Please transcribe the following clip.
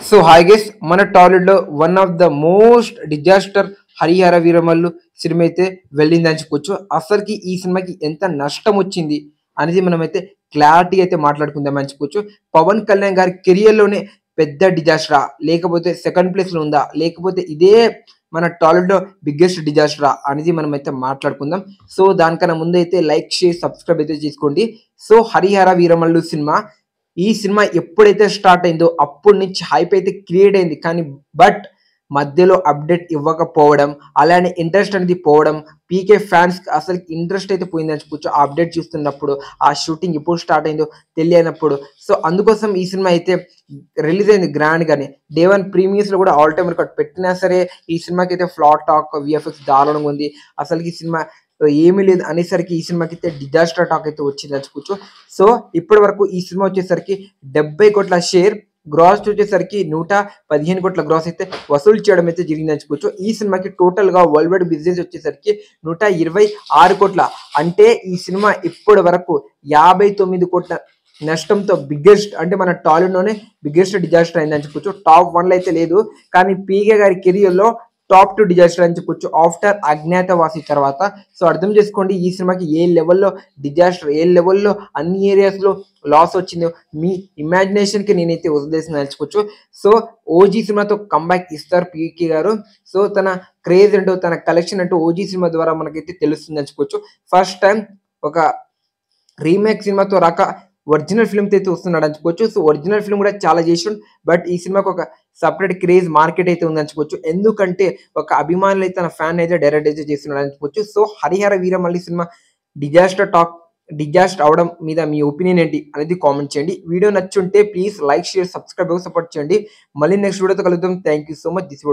So hi guys, మన టాలీవుడ్ లో one of the most disaster Harihara Veeramallu cinema అయితే వెళ్ళిందని చెప్పుకోవచ్చు. అసలుకి ఈ సినిమాకి ఎంత నష్టం వచ్చింది అనేది మనమైతే క్లారిటీ అయితే మాట్లాడుకుందాం అని చెప్పుకోవచ్చు. పవన్ కళ్యాణ్ గారి కెరియర్ లోనే పెద్ద డిజాస్టరా, లేకపోతే సెకండ్ ప్లేస్ లో ఉందా, లేకపోతే ఇదే మన టాలీవుడ్ లో బిగ్గెస్ట్ డిజాస్టరా అనేది మనం అయితే మాట్లాడుకుందాం. సో దానికన్నా ముందు అయితే లైక్ షేర్ సబ్స్క్రైబ్ అయితే చేసుకోండి. సో హరిహర వీరమల్లు సినిమా, ఈ సినిమా ఎప్పుడైతే స్టార్ట్ అయిందో అప్పటి నుంచి హైప్ అయితే క్రియేట్ అయింది. కానీ బట్ మధ్యలో అప్డేట్ ఇవ్వకపోవడం, అలానే ఇంట్రెస్ట్ అనేది పోవడం, పీకే ఫ్యాన్స్ అసలు ఇంట్రెస్ట్ అయితే పోయిందని చెప్పుకోవచ్చు. ఆ అప్డేట్ చూస్తున్నప్పుడు, ఆ షూటింగ్ ఎప్పుడు స్టార్ట్ అయిందో తెలియనప్పుడు. సో అందుకోసం ఈ సినిమా అయితే రిలీజ్ అయింది గ్రాండ్ గానే. డే వన్ ప్రీమియర్స్ లో కూడా ఆల్ టైమ్ రికార్డ్ పెట్టినా సరే ఈ సినిమాకి అయితే ఫ్లాట్ టాక్, విఎఫ్ఎక్స్ దారుణంగా ఉంది. అసలు ఈ సినిమా ఏమీ లేదు అనేసరికి ఈ సినిమాకి అయితే డిజాస్టర్ టాక్ అయితే వచ్చింది అనుకోవచ్చు. సో ఇప్పటి వరకు ఈ సినిమా వచ్చేసరికి 70 కోట్ల షేర్, గ్రాస్ వచ్చేసరికి 115 కోట్ల గ్రాస్ అయితే వసూలు చేయడం అయితే జరిగింది అనుకోవచ్చు. ఈ సినిమాకి టోటల్ గా వరల్డ్ వైడ్ బిజినెస్ వచ్చేసరికి 126 కోట్ల, అంటే ఈ సినిమా ఇప్పటి వరకు 59 కోట్ల నష్టంతో బిగ్గెస్ట్, అంటే మన టాలీవుడ్ లోనే బిగ్గెస్ట్ డిజాస్టర్ అయిందని చెప్పుకోవచ్చు. టాప్ 1 లో అయితే లేదు, కానీ పీకే గారి కెరియర్ లో టాప్ 2 డిజాస్టర్ అని చెప్పొచ్చు ఆఫ్టర్ అజ్ఞాతవాసి తర్వాత. సో అర్థం చేసుకోండి ఈ సినిమాకి ఏ లెవెల్లో డిజాస్టర్, ఏ లెవెల్లో అన్ని ఏరియాస్ లో లాస్ వచ్చిందో మీ ఇమాజినేషన్ కి నేనైతే వదిలేసిన తెలుసుకోవచ్చు. సో ఓజీ సినిమాతో కంబ్యాక్ ఇస్తారు పీకే గారు. సో తన క్రేజ్ అంటూ, తన కలెక్షన్ అంటూ ఓజీ సినిమా ద్వారా మనకైతే తెలుస్తుంది తెలుసుకోవచ్చు. ఫస్ట్ టైం ఒక రీమేక్ సినిమాతో రాక ఒరిజినల్ ఫిల్మ్ అయితే వస్తున్నాడు అనుకోవచ్చు. సో ఒరిజినల్ ఫిల్మ్ కూడా చాలా చేసిండు, బట్ ఈ సినిమాకి ఒక సపరేట్ క్రేజ్ మార్కెట్ అయితే ఉంది అనుకోవచ్చు. ఎందుకంటే ఒక అభిమానులు అయితే తన ఫ్యాన్ అయితే డైరెక్ట్ అయితే చేస్తున్నాడు అనుకోవచ్చు. So Harihara Veeramalli cinema disaster అవడం మీద మీ ఒపీనియన్ ఏంటి అనేది కామెంట్ చేయండి. వీడియో నచ్చుంటే please like share subscribe support చేయండి. మళ్ళీ నెక్స్ట్ వీడియోతో కలుద్దాం. Thank you so much. This